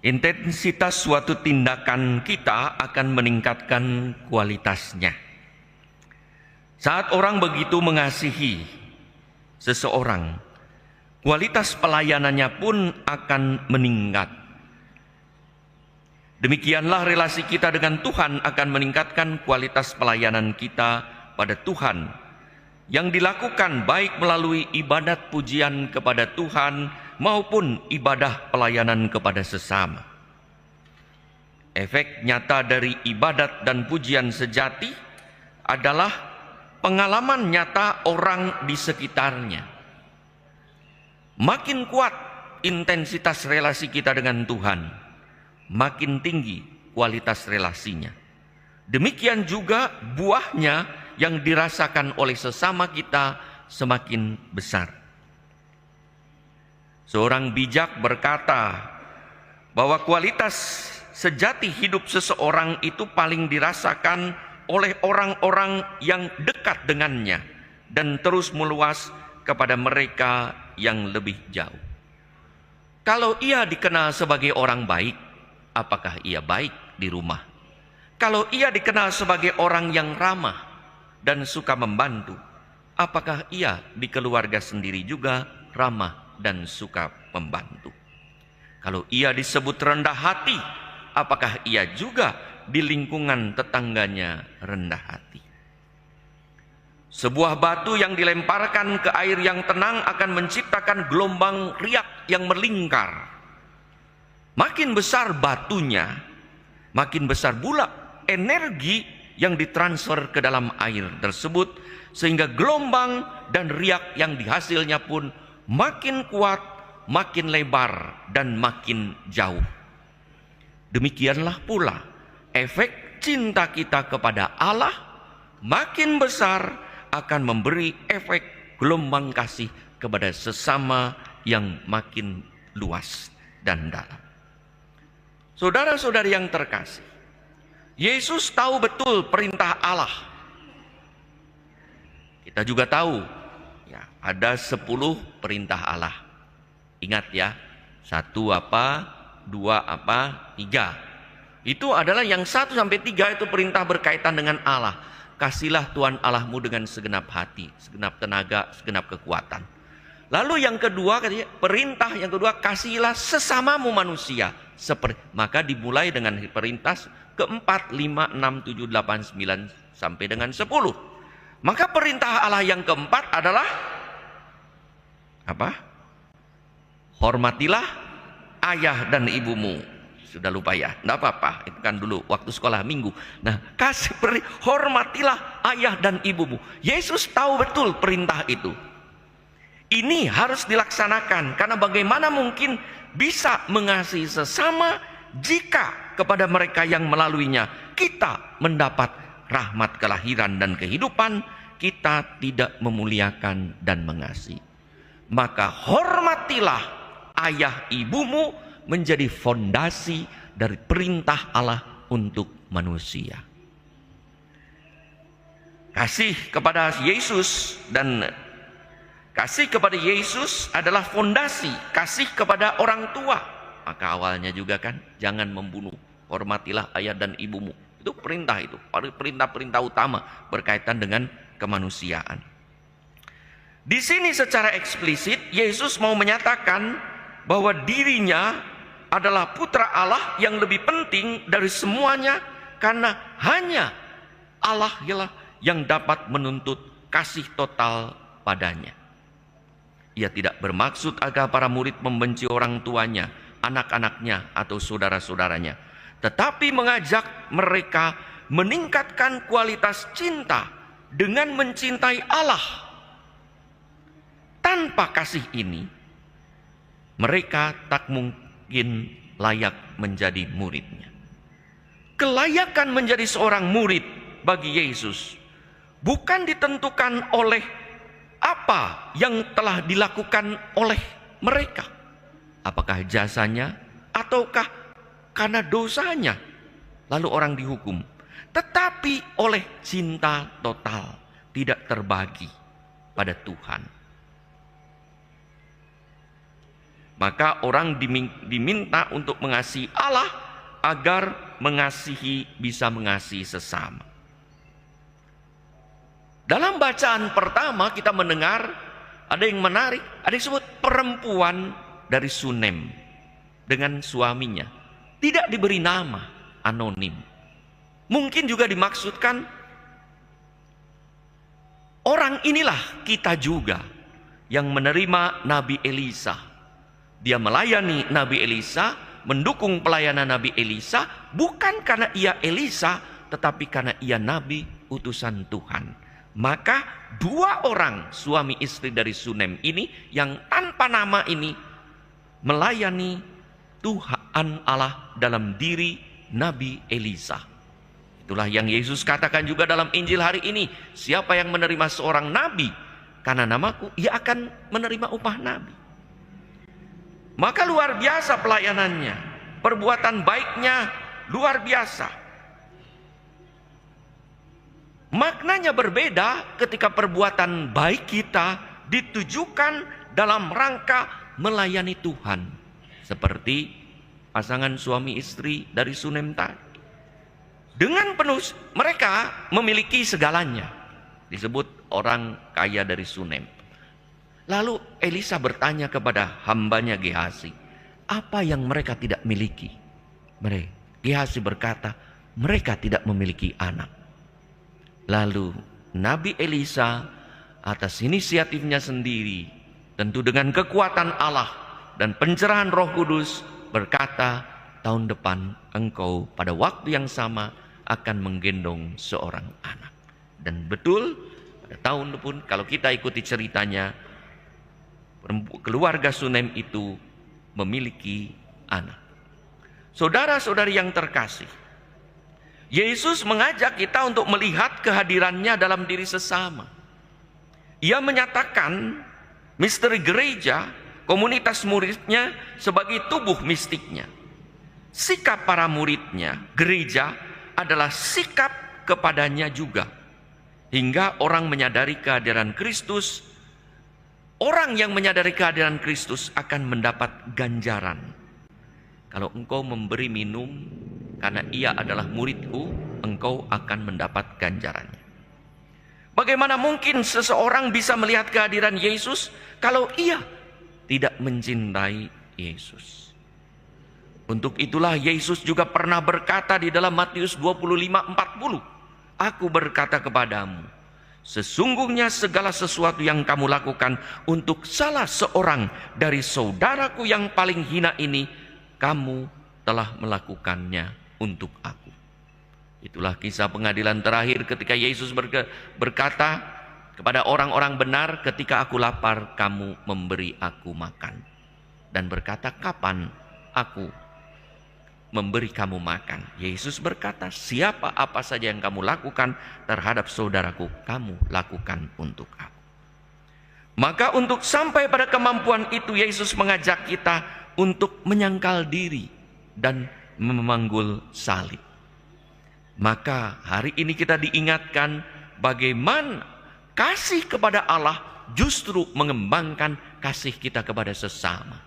Intensitas suatu tindakan kita akan meningkatkan kualitasnya. Saat orang begitu mengasihi seseorang, kualitas pelayanannya pun akan meningkat. Demikianlah relasi kita dengan Tuhan akan meningkatkan kualitas pelayanan kita pada Tuhan yang dilakukan baik melalui ibadat pujian kepada Tuhan maupun ibadah pelayanan kepada sesama. Efek nyata dari ibadat dan pujian sejati adalah pengalaman nyata orang di sekitarnya. Makin kuat intensitas relasi kita dengan Tuhan, makin tinggi kualitas relasinya. Demikian juga buahnya yang dirasakan oleh sesama kita semakin besar. Seorang bijak berkata bahwa kualitas sejati hidup seseorang itu paling dirasakan oleh orang-orang yang dekat dengannya dan terus meluas kepada mereka yang lebih jauh. Kalau ia dikenal sebagai orang baik, apakah ia baik di rumah? Kalau ia dikenal sebagai orang yang ramah dan suka membantu, apakah ia di keluarga sendiri juga ramah dan suka membantu? Kalau ia disebut rendah hati, apakah ia juga di lingkungan tetangganya rendah hati? Sebuah batu yang dilemparkan ke air yang tenang akan menciptakan gelombang riak yang melingkar. Makin besar batunya, makin besar pula energi yang ditransfer ke dalam air tersebut, sehingga gelombang dan riak yang dihasilnya pun makin kuat, makin lebar, dan makin jauh. Demikianlah pula efek cinta kita kepada Allah makin besar akan memberi efek gelombang kasih kepada sesama yang makin luas dan dalam. Saudara-saudari yang terkasih, Yesus tahu betul perintah Allah. Kita juga tahu ya, ada 10 perintah Allah. Ingat ya, 1 apa, 2 apa, 3. Itu adalah yang 1 sampai 3 itu perintah berkaitan dengan Allah. Kasihlah Tuhan Allahmu dengan segenap hati, segenap tenaga, segenap kekuatan. Lalu yang kedua, perintah yang kedua, kasihilah sesamamu manusia. Maka dimulai dengan perintah keempat, 5, 6, 7, 8, 9 sampai dengan 10. Maka perintah Allah yang keempat adalah apa? Hormatilah ayah dan ibumu. Sudah lupa ya, tidak apa-apa, itu kan dulu waktu sekolah minggu. Nah, hormatilah ayah dan ibumu. Yesus tahu betul perintah itu. Ini harus dilaksanakan, karena bagaimana mungkin bisa mengasihi sesama jika kepada mereka yang melaluinya kita mendapat rahmat kelahiran dan kehidupan, kita tidak memuliakan dan mengasihi. Maka hormatilah ayah ibumu menjadi fondasi dari perintah Allah untuk manusia. Kasih kepada Yesus adalah fondasi kasih kepada orang tua. Maka awalnya juga kan, jangan membunuh, hormatilah ayah dan ibumu. Itu perintah, itu perintah-perintah utama berkaitan dengan kemanusiaan. Di sini secara eksplisit Yesus mau menyatakan bahwa dirinya adalah putra Allah yang lebih penting dari semuanya, karena hanya Allah ialah yang dapat menuntut kasih total padanya. Ia tidak bermaksud agar para murid membenci orang tuanya, anak-anaknya, atau saudara-saudaranya, tetapi mengajak mereka meningkatkan kualitas cinta dengan mencintai Allah. Tanpa kasih ini, mereka tak mungkin layak menjadi muridnya. Kelayakan menjadi seorang murid bagi Yesus bukan ditentukan oleh apa yang telah dilakukan oleh mereka, apakah jasanya ataukah karena dosanya lalu orang dihukum, tetapi oleh cinta total tidak terbagi pada Tuhan. Maka orang diminta untuk mengasihi Allah agar bisa mengasihi sesama. Dalam bacaan pertama kita mendengar ada yang menarik, ada yang disebut perempuan dari Sunem dengan suaminya. Tidak diberi nama, anonim. Mungkin juga dimaksudkan orang inilah kita juga yang menerima Nabi Elisa. Dia melayani Nabi Elisa, mendukung pelayanan Nabi Elisa, bukan karena ia Elisa, tetapi karena ia Nabi utusan Tuhan. Maka dua orang suami istri dari Sunem ini yang tanpa nama ini melayani Tuhan Allah dalam diri Nabi Elisa. Itulah yang Yesus katakan juga dalam Injil hari ini. Siapa yang menerima seorang nabi karena namaku, ia akan menerima upah nabi. Maka luar biasa pelayanannya, perbuatan baiknya luar biasa. Maknanya berbeda ketika perbuatan baik kita ditujukan dalam rangka melayani Tuhan. Seperti pasangan suami istri dari Sunem tadi. Dengan penuh mereka memiliki segalanya. Disebut orang kaya dari Sunem. Lalu Elisa bertanya kepada hambanya Gehazi, apa yang mereka tidak miliki? Gehazi berkata, mereka tidak memiliki anak. Lalu Nabi Elisa atas inisiatifnya sendiri, tentu dengan kekuatan Allah dan pencerahan Roh Kudus, berkata, tahun depan engkau pada waktu yang sama akan menggendong seorang anak. Dan betul, pada tahun depan kalau kita ikuti ceritanya, keluarga Sunem itu memiliki anak. Saudara-saudari yang terkasih, Yesus mengajak kita untuk melihat kehadirannya dalam diri sesama. Ia menyatakan misteri gereja, komunitas muridnya sebagai tubuh mistiknya. Sikap para muridnya, gereja, adalah sikap kepadanya juga. Hingga orang menyadari kehadiran Kristus. Orang yang menyadari kehadiran Kristus akan mendapat ganjaran. Kalau engkau memberi minum karena ia adalah muridku, engkau akan mendapat ganjarannya. Bagaimana mungkin seseorang bisa melihat kehadiran Yesus kalau ia tidak mencintai Yesus? Untuk itulah Yesus juga pernah berkata di dalam Matius 25:40, aku berkata kepadamu, sesungguhnya segala sesuatu yang kamu lakukan untuk salah seorang dari saudaraku yang paling hina ini, kamu telah melakukannya untuk aku. Itulah kisah pengadilan terakhir ketika Yesus berkata kepada orang-orang benar, ketika aku lapar, kamu memberi aku makan. Dan berkata, kapan aku memberi kamu makan? Yesus berkata, siapa apa saja yang kamu lakukan terhadap saudaraku, kamu lakukan untuk aku. Maka untuk sampai pada kemampuan itu, Yesus mengajak kita untuk menyangkal diri dan memanggul salib. Maka hari ini kita diingatkan bagaimana kasih kepada Allah justru mengembangkan kasih kita kepada sesama.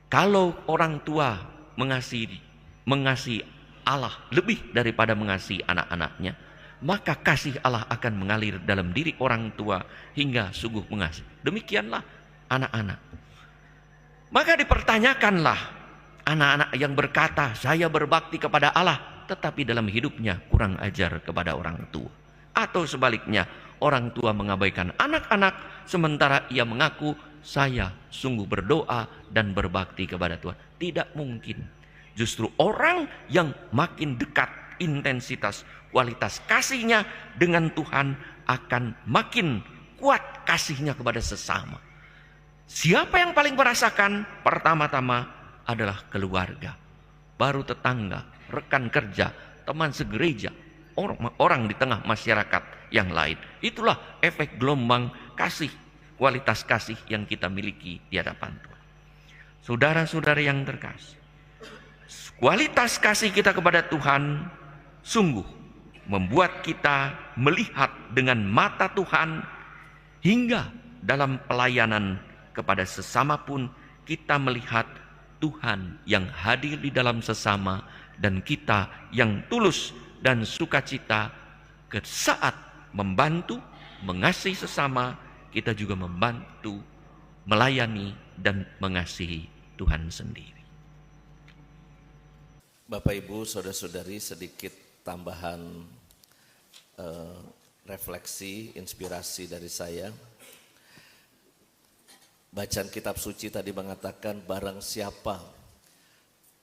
Kalau orang tua mengasihi Allah lebih daripada mengasihi anak-anaknya, maka kasih Allah akan mengalir dalam diri orang tua hingga sungguh mengasihi. Demikianlah anak-anak. Maka dipertanyakanlah anak-anak yang berkata, saya berbakti kepada Allah, tetapi dalam hidupnya kurang ajar kepada orang tua. Atau sebaliknya, orang tua mengabaikan anak-anak, sementara ia mengaku, saya sungguh berdoa dan berbakti kepada Tuhan. Tidak mungkin. Justru orang yang makin dekat intensitas, kualitas kasihnya dengan Tuhan akan makin kuat kasihnya kepada sesama. Siapa yang paling merasakan? Pertama-tama adalah keluarga, baru tetangga, rekan kerja, teman segereja, orang di tengah masyarakat yang lain. Itulah efek gelombang kasih, kualitas kasih yang kita miliki di hadapan Tuhan. Saudara-saudara yang terkasih, kualitas kasih kita kepada Tuhan sungguh membuat kita melihat dengan mata Tuhan hingga dalam pelayanan kepada sesama pun kita melihat Tuhan yang hadir di dalam sesama, dan kita yang tulus dan sukacita ke saat membantu, mengasihi sesama, kita juga membantu, melayani, dan mengasihi Tuhan sendiri. Bapak Ibu, saudara-saudari, sedikit tambahan refleksi, inspirasi dari saya. Bacaan kitab suci tadi mengatakan, barang siapa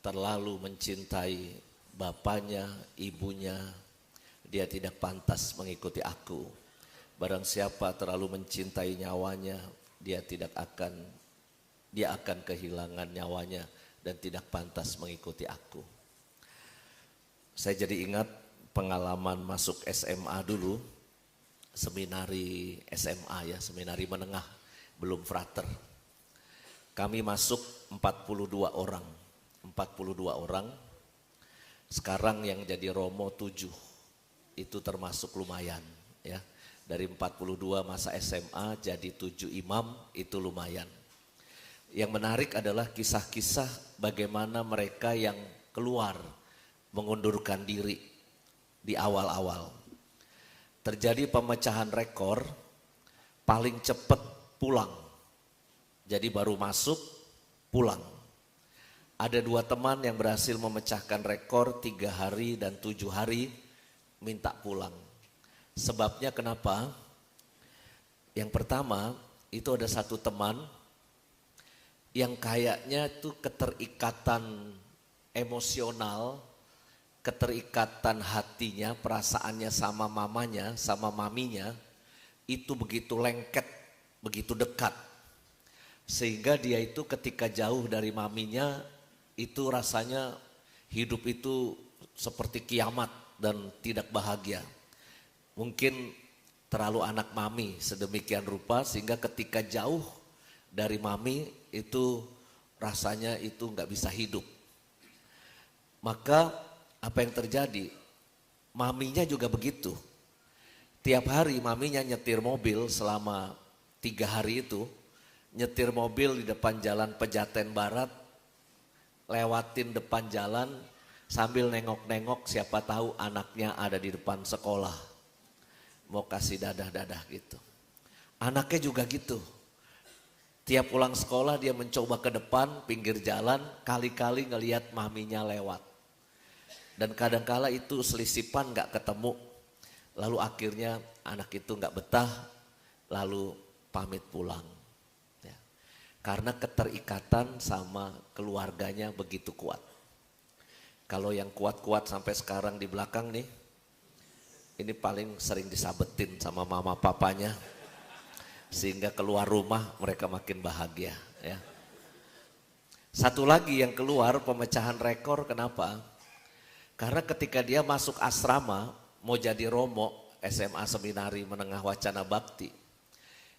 terlalu mencintai bapaknya, ibunya, dia tidak pantas mengikuti aku. Barang siapa terlalu mencintai nyawanya, dia akan kehilangan nyawanya dan tidak pantas mengikuti aku. Saya jadi ingat pengalaman masuk SMA dulu, seminari SMA ya, seminari menengah, belum frater. Kami masuk 42 orang. Sekarang yang jadi Romo 7, itu termasuk lumayan ya. Dari 42 masa SMA jadi 7 imam, itu lumayan. Yang menarik adalah kisah-kisah bagaimana mereka yang keluar mengundurkan diri di awal-awal. Terjadi pemecahan rekor, paling cepat pulang. Jadi baru masuk, pulang. Ada 2 teman yang berhasil memecahkan rekor 3 hari dan 7 hari minta pulang. Sebabnya kenapa? Yang pertama, itu ada 1 teman yang kayaknya itu keterikatan emosional, keterikatan hatinya, perasaannya sama mamanya, sama maminya, itu begitu lengket, begitu dekat. Sehingga dia itu ketika jauh dari maminya, itu rasanya hidup itu seperti kiamat dan tidak bahagia. Mungkin terlalu anak mami sedemikian rupa, sehingga ketika jauh dari mami itu rasanya itu nggak bisa hidup. Maka apa yang terjadi? Maminya juga begitu. Tiap hari maminya nyetir mobil selama 3 hari itu, nyetir mobil di depan jalan Pejaten Barat, lewatin depan jalan sambil nengok-nengok siapa tahu anaknya ada di depan sekolah. Mau kasih dadah-dadah gitu. Anaknya juga gitu. Tiap pulang sekolah dia mencoba ke depan pinggir jalan, kali-kali ngelihat maminya lewat. Dan kadangkala itu selisipan gak ketemu, lalu akhirnya anak itu gak betah, lalu pamit pulang. Ya. Karena keterikatan sama keluarganya begitu kuat. Kalau yang kuat-kuat sampai sekarang di belakang nih, ini paling sering disabetin sama mama papanya, sehingga keluar rumah mereka makin bahagia. Ya. Satu lagi yang keluar pemecahan rekor, kenapa? Karena ketika dia masuk asrama, mau jadi Romo, SMA Seminari Menengah Wacana Bakti.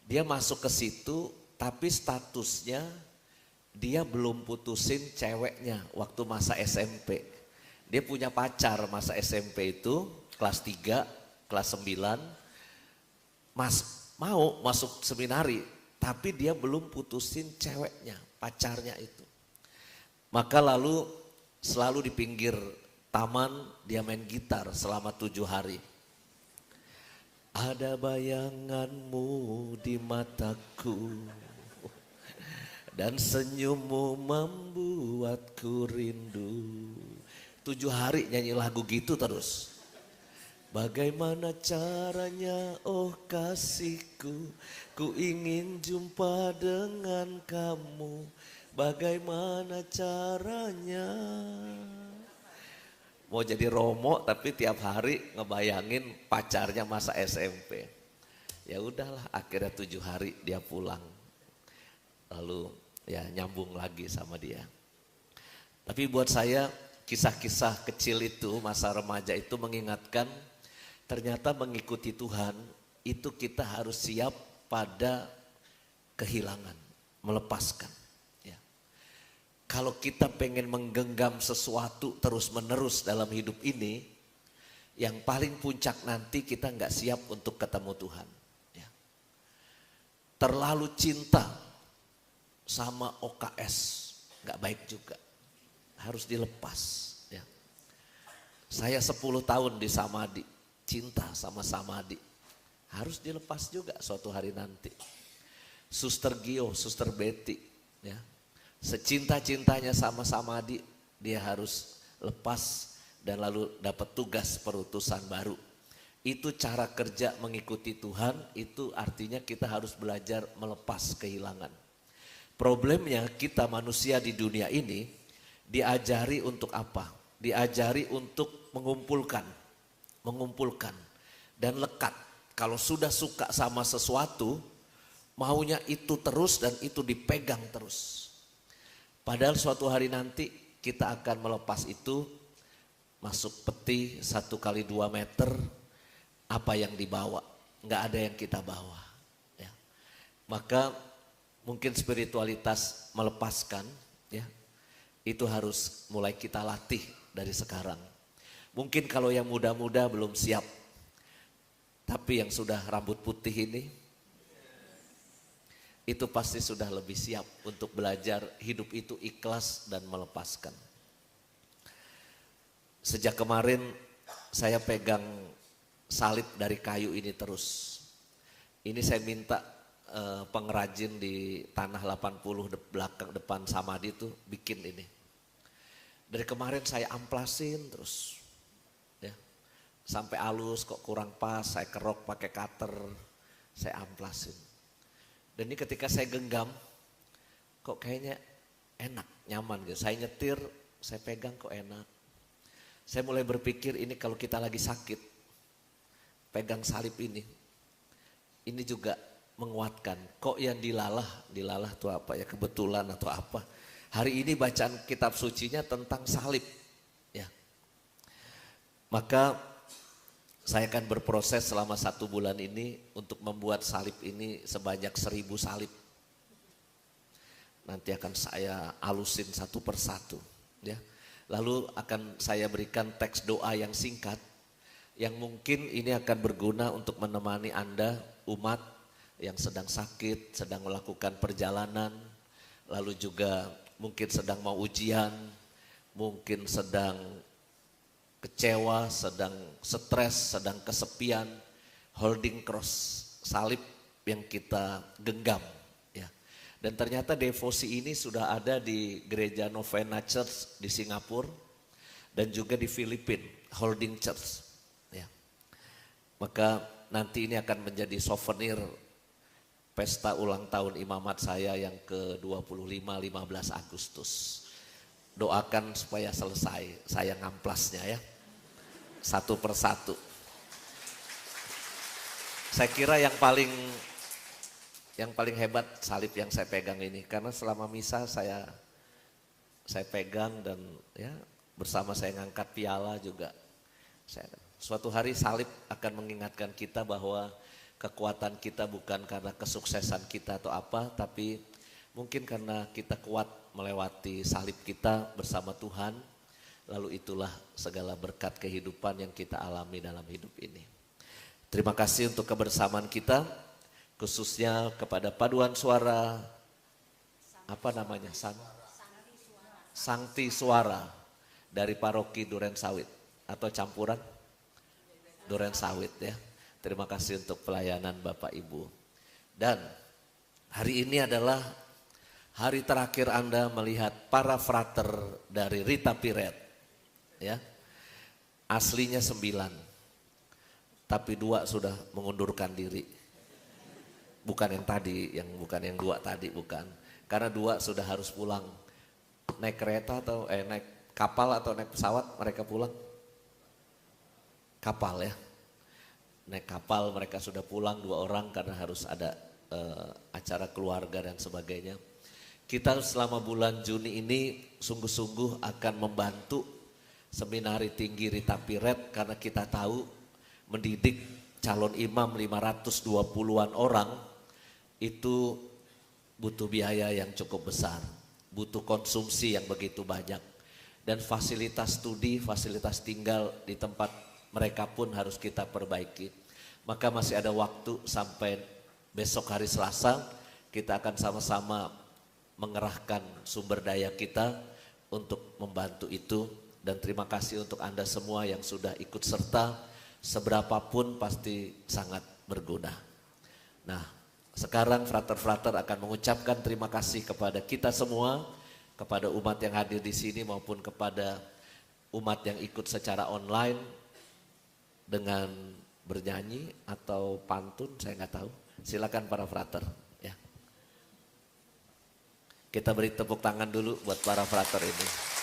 Dia masuk ke situ, tapi statusnya dia belum putusin ceweknya waktu masa SMP. Dia punya pacar masa SMP itu, kelas 3, kelas 9, mau masuk seminari, tapi dia belum putusin ceweknya, pacarnya itu. Maka lalu selalu di pinggir taman dia main gitar selama 7 hari. Ada bayanganmu di mataku dan senyummu membuatku rindu. 7 hari nyanyi lagu gitu terus. Bagaimana caranya oh kasihku, ku ingin jumpa dengan kamu. Bagaimana caranya? Mau jadi Romo tapi tiap hari ngebayangin pacarnya masa SMP. Ya udahlah, akhirnya 7 hari dia pulang. Lalu ya nyambung lagi sama dia. Tapi buat saya kisah-kisah kecil itu, masa remaja itu mengingatkan ternyata mengikuti Tuhan itu kita harus siap pada kehilangan, melepaskan. Kalau kita pengen menggenggam sesuatu terus menerus dalam hidup ini, yang paling puncak nanti kita nggak siap untuk ketemu Tuhan. Ya. terlalu cinta sama OKS, nggak baik juga. Harus dilepas. Ya. Saya 10 tahun di Samadhi, cinta sama Samadhi. Harus dilepas juga suatu hari nanti. Suster Gio, Suster Betty, ya, secinta-cintanya sama Samadhi, dia harus lepas dan lalu dapat tugas perutusan baru. Itu cara kerja mengikuti Tuhan, itu artinya kita harus belajar melepas kehilangan. Problemnya kita manusia di dunia ini diajari untuk apa? Diajari untuk mengumpulkan dan lekat. Kalau sudah suka sama sesuatu, maunya itu terus dan itu dipegang terus. Padahal suatu hari nanti kita akan melepas itu, masuk peti 1x2 meter, apa yang dibawa? Nggak ada yang kita bawa. Ya. Maka mungkin spiritualitas melepaskan, ya, itu harus mulai kita latih dari sekarang. Mungkin kalau yang muda-muda belum siap, tapi yang sudah rambut putih ini, itu pasti sudah lebih siap untuk belajar hidup itu ikhlas dan melepaskan. Sejak kemarin saya pegang salib dari kayu ini terus. Ini saya minta pengrajin di tanah 80 belakang depan Samadhi itu bikin ini. Dari kemarin saya amplasin terus. Ya. Sampai halus kok kurang pas, saya kerok pakai cutter, saya amplasin. Dan ini ketika saya genggam, kok kayaknya enak, nyaman gitu. Saya nyetir, saya pegang kok enak. Saya mulai berpikir ini kalau kita lagi sakit, pegang salib ini juga menguatkan. Kok yang dilalah itu apa ya, kebetulan atau apa. Hari ini bacaan kitab sucinya tentang salib. Ya. Maka saya akan berproses selama 1 bulan ini untuk membuat salib ini sebanyak 1000 salib. Nanti akan saya halusin satu persatu. Ya. Lalu akan saya berikan teks doa yang singkat, yang mungkin ini akan berguna untuk menemani Anda, umat yang sedang sakit, sedang melakukan perjalanan, lalu juga mungkin sedang mau ujian, mungkin sedang kecewa, sedang stres, sedang kesepian, holding cross, salib yang kita genggam. Ya. Dan ternyata devosi ini sudah ada di gereja Novena Church di Singapura dan juga di Filipina, holding church. Ya. Maka nanti ini akan menjadi souvenir pesta ulang tahun imamat saya yang ke-25, 15 Agustus. Doakan supaya selesai, saya ngamplasnya ya. Satu persatu. Saya kira yang paling hebat salib yang saya pegang ini, karena selama misa saya pegang dan ya bersama saya ngangkat piala juga. Suatu hari salib akan mengingatkan kita bahwa kekuatan kita bukan karena kesuksesan kita atau apa, tapi mungkin karena kita kuat melewati salib kita bersama Tuhan. Lalu itulah segala berkat kehidupan yang kita alami dalam hidup ini. Terima kasih untuk kebersamaan kita, khususnya kepada paduan suara, apa namanya, Sangti Suara dari paroki Duren Sawit atau campuran Duren Sawit ya. Terima kasih untuk pelayanan Bapak Ibu. Dan hari ini adalah hari terakhir Anda melihat para frater dari Rita Piret. Ya, aslinya 9, tapi 2 sudah mengundurkan diri. Bukan yang 2 tadi, bukan. Karena 2 sudah harus pulang. Naik kereta atau naik kapal atau naik pesawat mereka pulang? Kapal ya. Naik kapal mereka sudah pulang 2 orang karena harus ada acara keluarga dan sebagainya. Kita selama bulan Juni ini sungguh-sungguh akan membantu Seminari Tinggi Rita Piret karena kita tahu mendidik calon imam 520-an orang itu butuh biaya yang cukup besar, butuh konsumsi yang begitu banyak. Dan fasilitas studi, fasilitas tinggal di tempat mereka pun harus kita perbaiki. Maka masih ada waktu sampai besok hari Selasa kita akan sama-sama mengerahkan sumber daya kita untuk membantu itu. Dan terima kasih untuk Anda semua yang sudah ikut serta, seberapapun pasti sangat berguna. Nah, sekarang frater-frater akan mengucapkan terima kasih kepada kita semua, kepada umat yang hadir di sini maupun kepada umat yang ikut secara online dengan bernyanyi atau pantun, saya nggak tahu. Silakan para frater. Ya. Kita beri tepuk tangan dulu buat para frater ini.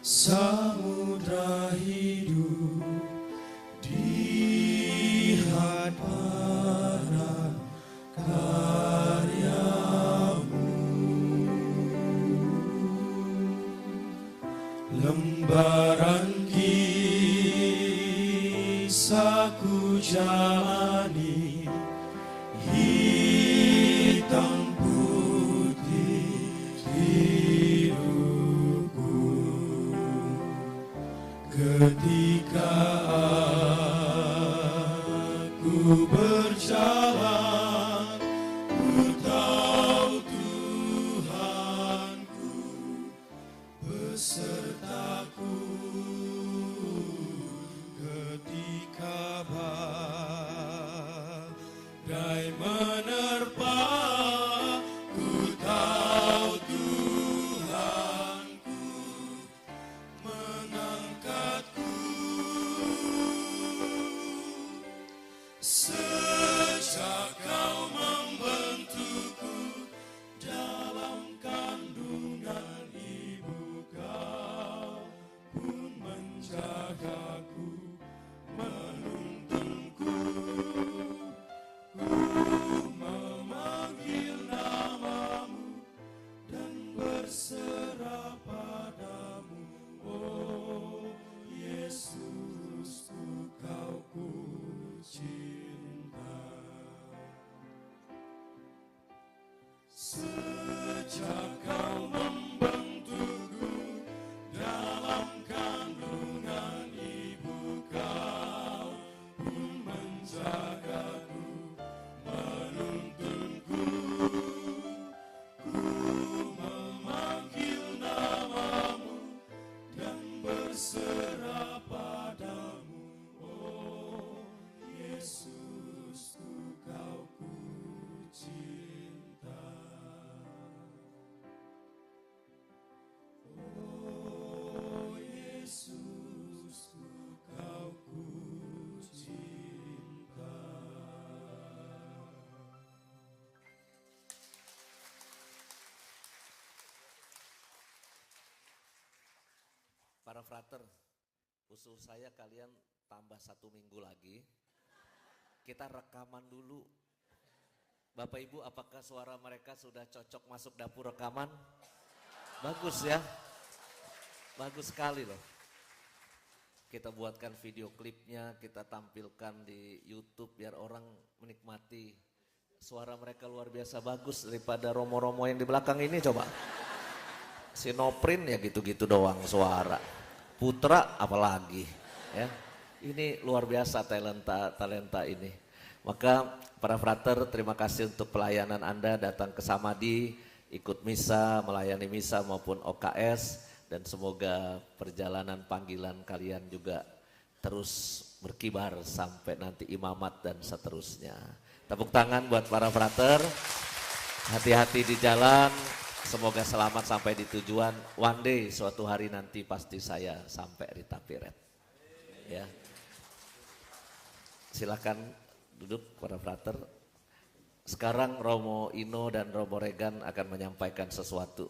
Samudra hidup di hadapan karyamu, lembaran kisahku jalani, hitam putih hidupku. Ketika aku berjalan, ku tahu Tuhanku besertaku. Ketika badai menerpa, ku tahu Tuhanku mengangkatku. Sejak kau membentukku dalam kandungan ibu, kau pun menjagaku, menuntunku. Ku memanggil namamu dan berserah padamu, oh Yesus, kau ku cinta. Sejak kau membentukku dalam kandungan ibu, kau pun menjagaku, menuntunku. Ku memanggil namamu dan berserah padamu, oh Yesus, kau ku cinta. Oh Yesus, kau ku cinta. Para frater, usul saya kalian tambah 1 minggu lagi. Kita rekaman dulu. Bapak Ibu, apakah suara mereka sudah cocok masuk dapur rekaman? Bagus ya. Bagus sekali loh. Kita buatkan video klipnya, kita tampilkan di YouTube biar orang menikmati. Suara mereka luar biasa bagus daripada romo-romo yang di belakang ini coba. Sinoprin ya gitu-gitu doang suara. Putra apalagi ya. Ini luar biasa talenta ini. Maka para frater, terima kasih untuk pelayanan Anda datang ke Samadi, ikut misa, melayani misa maupun OKS. Dan semoga perjalanan panggilan kalian juga terus berkibar sampai nanti imamat dan seterusnya. Tepuk tangan buat para frater. Hati-hati di jalan. Semoga selamat sampai di tujuan. One day suatu hari nanti pasti saya sampai Rita Piret. Ya. Silakan duduk para frater. Sekarang Romo Ino dan Romo Regan akan menyampaikan sesuatu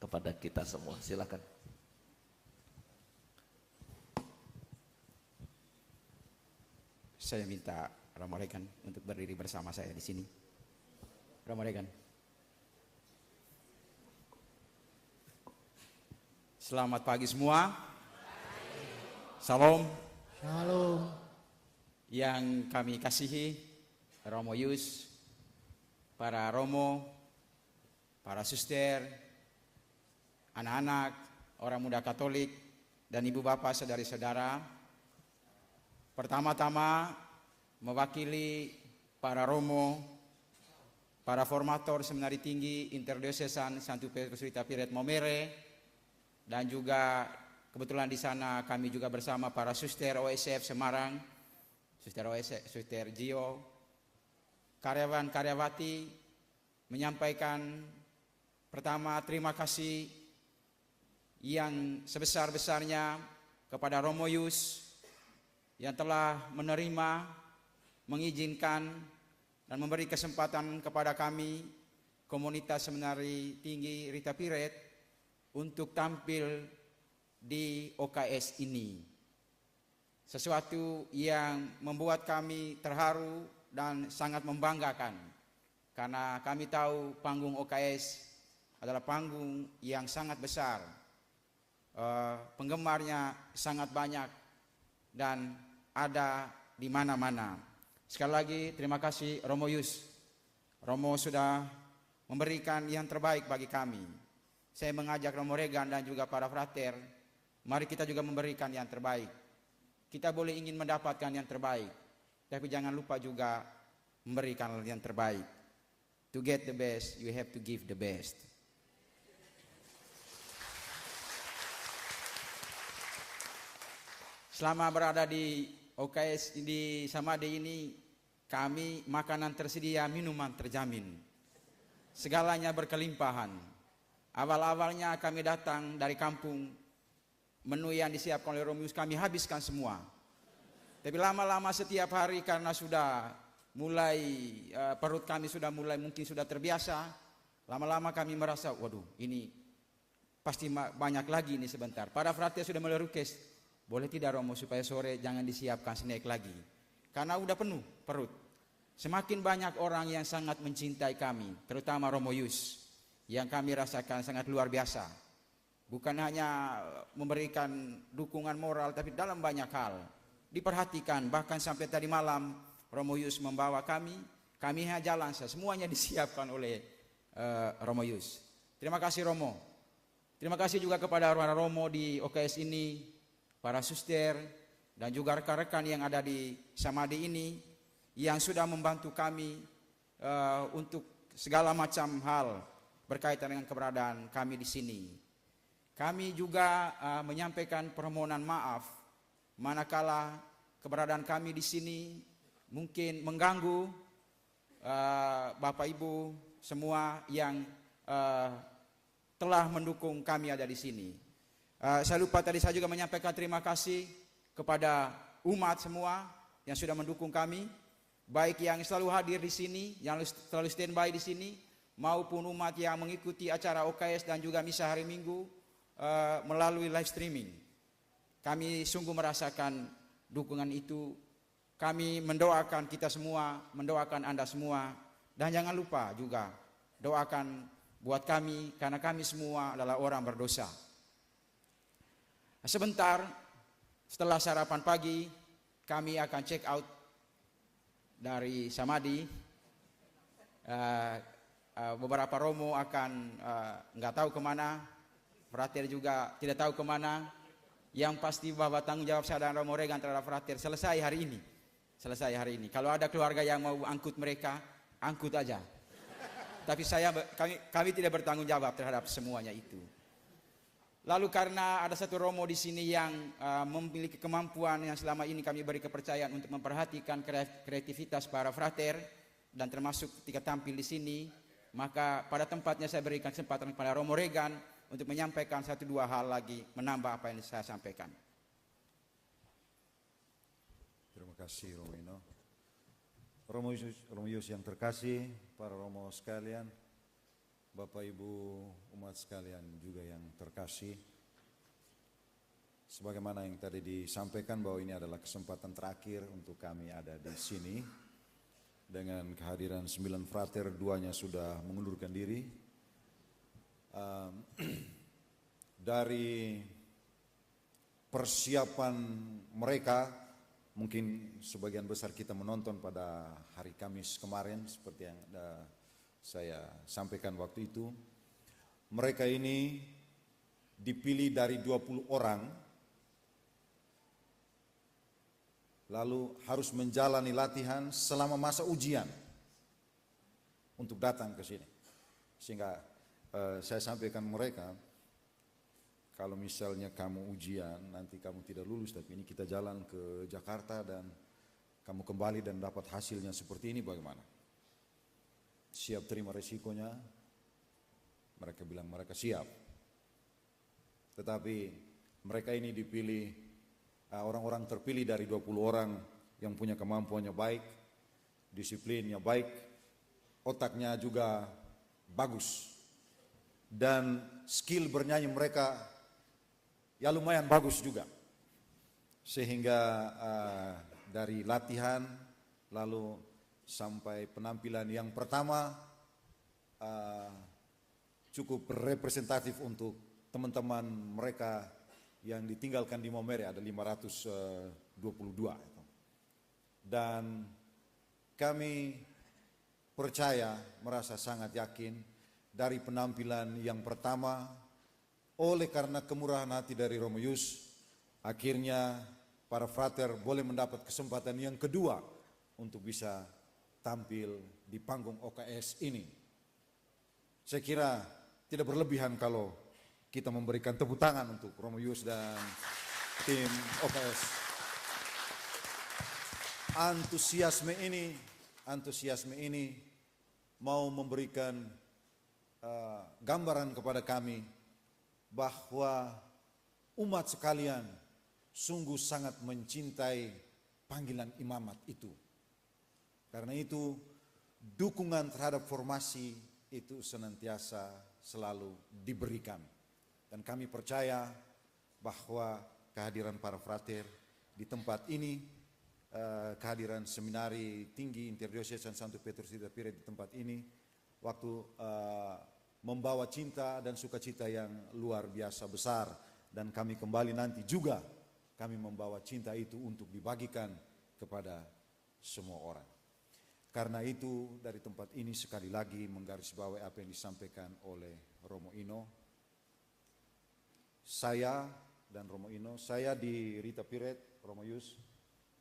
kepada kita semua. Silakan. Saya minta Romo Regan untuk berdiri bersama saya di sini. Romo Regan. Selamat pagi semua. Salam. Shalom. Yang kami kasihi, Romo Yus, para Romo, para suster, anak-anak, orang muda Katolik, dan ibu bapak saudara-saudara. Pertama-tama mewakili para Romo, para formator Seminari Tinggi Interdiocesan Santo Petrus Rita Piret Momere, dan juga kebetulan di sana kami juga bersama para suster OSF Semarang, suster OSF, suster Gio, karyawan-karyawati, menyampaikan pertama terima kasih yang sebesar-besarnya kepada Romo Yus yang telah menerima, mengizinkan, dan memberi kesempatan kepada kami, komunitas Seminari Tinggi Rita Piret, untuk tampil di OKS ini. Sesuatu yang membuat kami terharu dan sangat membanggakan, karena kami tahu panggung OKS adalah panggung yang sangat besar, penggemarnya sangat banyak dan ada di mana-mana. Sekali lagi terima kasih Romo Yus. Romo sudah memberikan yang terbaik bagi kami. Saya mengajak Romo Regan dan juga para frater, mari kita juga memberikan yang terbaik. Kita boleh ingin mendapatkan yang terbaik, tapi jangan lupa juga memberikan yang terbaik. To get the best, you have to give the best. Selama berada di OKS di Samade ini, kami makanan tersedia, minuman terjamin. Segalanya berkelimpahan. Awal-awalnya kami datang dari kampung, menu yang disiapkan oleh Romo Yus kami habiskan semua. Tapi lama-lama setiap hari karena sudah mulai perut kami sudah mulai mungkin sudah terbiasa, lama-lama kami merasa, waduh ini pasti banyak lagi ini sebentar. Para frater sudah mulai request, boleh tidak Romo supaya sore jangan disiapkan snack lagi, karena udah penuh perut. Semakin banyak orang yang sangat mencintai kami, terutama Romo Yus, yang kami rasakan sangat luar biasa. Bukan hanya memberikan dukungan moral, tapi dalam banyak hal diperhatikan. Bahkan sampai tadi malam Romo Yus membawa kami hanya jalan saja, semuanya disiapkan oleh Romo Yus. Terima kasih Romo. Terima kasih juga kepada para Romo di OKS ini, para suster, dan juga rekan-rekan yang ada di Samade ini, yang sudah membantu kami untuk segala macam hal berkaitan dengan keberadaan kami di sini. Kami juga menyampaikan permohonan maaf manakala keberadaan kami di sini mungkin mengganggu Bapak Ibu semua yang telah mendukung kami ada di sini. Saya lupa tadi saya juga menyampaikan terima kasih kepada umat semua yang sudah mendukung kami, baik yang selalu hadir di sini, yang selalu standby di sini, maupun umat yang mengikuti acara OKS dan juga misa hari Minggu melalui live streaming. Kami sungguh merasakan dukungan itu. Kami mendoakan kita semua, mendoakan Anda semua, dan jangan lupa juga doakan buat kami, karena kami semua adalah orang berdosa. Sebentar setelah sarapan pagi, kami akan check out dari Samadi. Beberapa Romo akan nggak tahu kemana, frater juga tidak tahu kemana. Yang pasti bahwa tanggung jawab saya dan Romo Regan terhadap frater selesai hari ini. Selesai hari ini. Kalau ada keluarga yang mau angkut mereka, angkut aja. Tapi kami tidak bertanggung jawab terhadap semuanya itu. Lalu karena ada satu romo di sini yang memiliki kemampuan yang selama ini kami beri kepercayaan untuk memperhatikan kreativitas para frater dan termasuk ketika tampil di sini, maka pada tempatnya saya berikan kesempatan kepada Romo Regan untuk menyampaikan satu dua hal lagi menambah apa yang saya sampaikan. Terima kasih Romo Ino. Romo Yus yang terkasih, para Romo sekalian, Bapak Ibu umat sekalian juga yang terkasih. Sebagaimana yang tadi disampaikan bahwa ini adalah kesempatan terakhir untuk kami ada di sini. Dengan kehadiran 9 frater, 2-nya sudah mengundurkan diri. Dari persiapan mereka, mungkin sebagian besar kita menonton pada hari Kamis kemarin seperti yang saya sampaikan waktu itu. Mereka ini dipilih dari 20 orang, lalu harus menjalani latihan selama masa ujian untuk datang ke sini. Sehingga saya sampaikan mereka, kalau misalnya kamu ujian, nanti kamu tidak lulus, tapi ini kita jalan ke Jakarta dan kamu kembali dan dapat hasilnya seperti ini, bagaimana? Siap terima resikonya? Mereka bilang mereka siap. Tetapi mereka ini dipilih, orang-orang terpilih dari 20 orang yang punya kemampuannya baik, disiplinnya baik, otaknya juga bagus, dan skill bernyanyi mereka ya lumayan bagus juga. Sehingga dari latihan lalu sampai penampilan yang pertama cukup representatif untuk teman-teman mereka yang ditinggalkan di Maumere, ada 522 itu. Dan kami percaya, merasa sangat yakin dari penampilan yang pertama, oleh karena kemurahan hati dari Romo Yus, akhirnya para frater boleh mendapat kesempatan yang kedua untuk bisa tampil di panggung OKS ini. Saya kira tidak berlebihan kalau kita memberikan tepuk tangan untuk Romo Yus dan tim OKS. Antusiasme ini mau memberikan gambaran kepada kami bahwa umat sekalian sungguh sangat mencintai panggilan imamat itu. Karena itu dukungan terhadap formasi itu senantiasa selalu diberikan. Dan kami percaya bahwa kehadiran para frater di tempat ini, kehadiran seminari tinggi Interdiocesan Santo Petrus Rita Piret di tempat ini, waktu membawa cinta dan sukacita yang luar biasa besar. Dan kami kembali nanti juga kami membawa cinta itu untuk dibagikan kepada semua orang. Karena itu dari tempat ini sekali lagi menggarisbawahi apa yang disampaikan oleh Romo Ino. Saya dan Romo Ino, saya di Rita Piret, Romo Yus,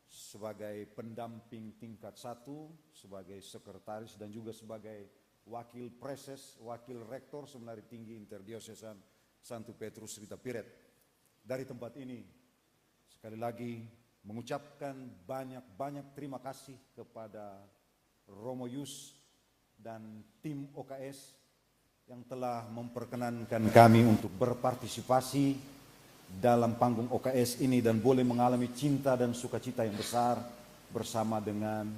sebagai pendamping tingkat 1, sebagai sekretaris dan juga sebagai wakil preses, wakil rektor Seminari Tinggi Interdiocesan Santo Petrus Rita Piret. Dari tempat ini, sekali lagi mengucapkan banyak-banyak terima kasih kepada Romo Yus dan tim OKS yang telah memperkenankan kami untuk berpartisipasi dalam panggung OKS ini dan boleh mengalami cinta dan sukacita yang besar bersama dengan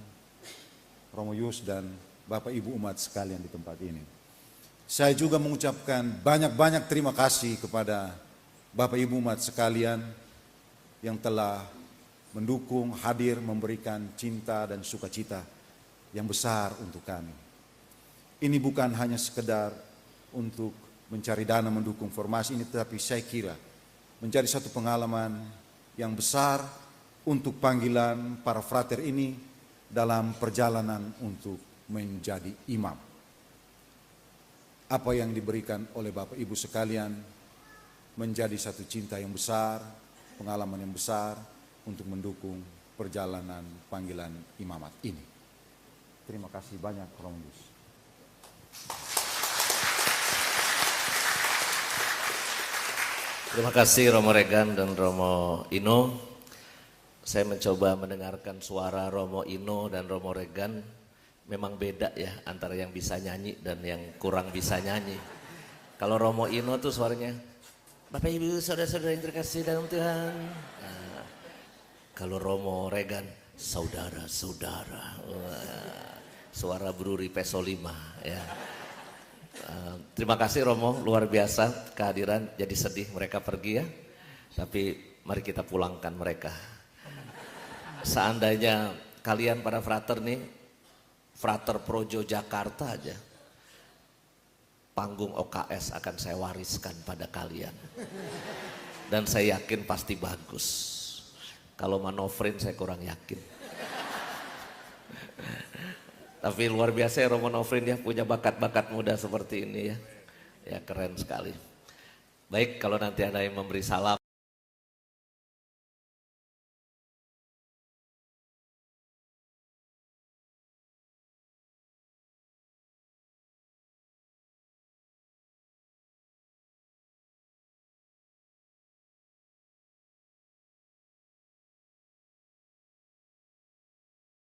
Romo Yus dan Bapak Ibu umat sekalian di tempat ini. Saya juga mengucapkan banyak-banyak terima kasih kepada Bapak Ibu umat sekalian yang telah mendukung, hadir, memberikan cinta dan sukacita yang besar untuk kami. Ini bukan hanya sekedar untuk mencari dana mendukung formasi ini, tetapi saya kira menjadi satu pengalaman yang besar untuk panggilan para frater ini dalam perjalanan untuk menjadi imam. Apa yang diberikan oleh Bapak Ibu sekalian menjadi satu cinta yang besar, pengalaman yang besar untuk mendukung perjalanan panggilan imamat ini. Terima kasih banyak, Romo Yus. Terima kasih Romo Regan dan Romo Ino. Saya mencoba mendengarkan suara Romo Ino dan Romo Regan. Memang beda ya antara yang bisa nyanyi dan yang kurang bisa nyanyi. Kalau Romo Ino tuh suaranya, Bapak Ibu saudara-saudara yang terkasih dalam Tuhan. Nah, kalau Romo Regan, saudara-saudara. Suara Bruri Peso 5 ya. Terima kasih Romo, luar biasa kehadiran. Jadi sedih mereka pergi ya. Tapi mari kita pulangkan mereka. Seandainya kalian para frater nih, Frater Projo Jakarta aja, panggung OKS akan saya wariskan pada kalian. Dan saya yakin pasti bagus. Kalau manovrin saya kurang yakin. Tapi luar biasa ya Romo Nofrin ya, punya bakat-bakat muda seperti ini ya. Ya keren sekali. Baik, kalau nanti ada yang memberi salam.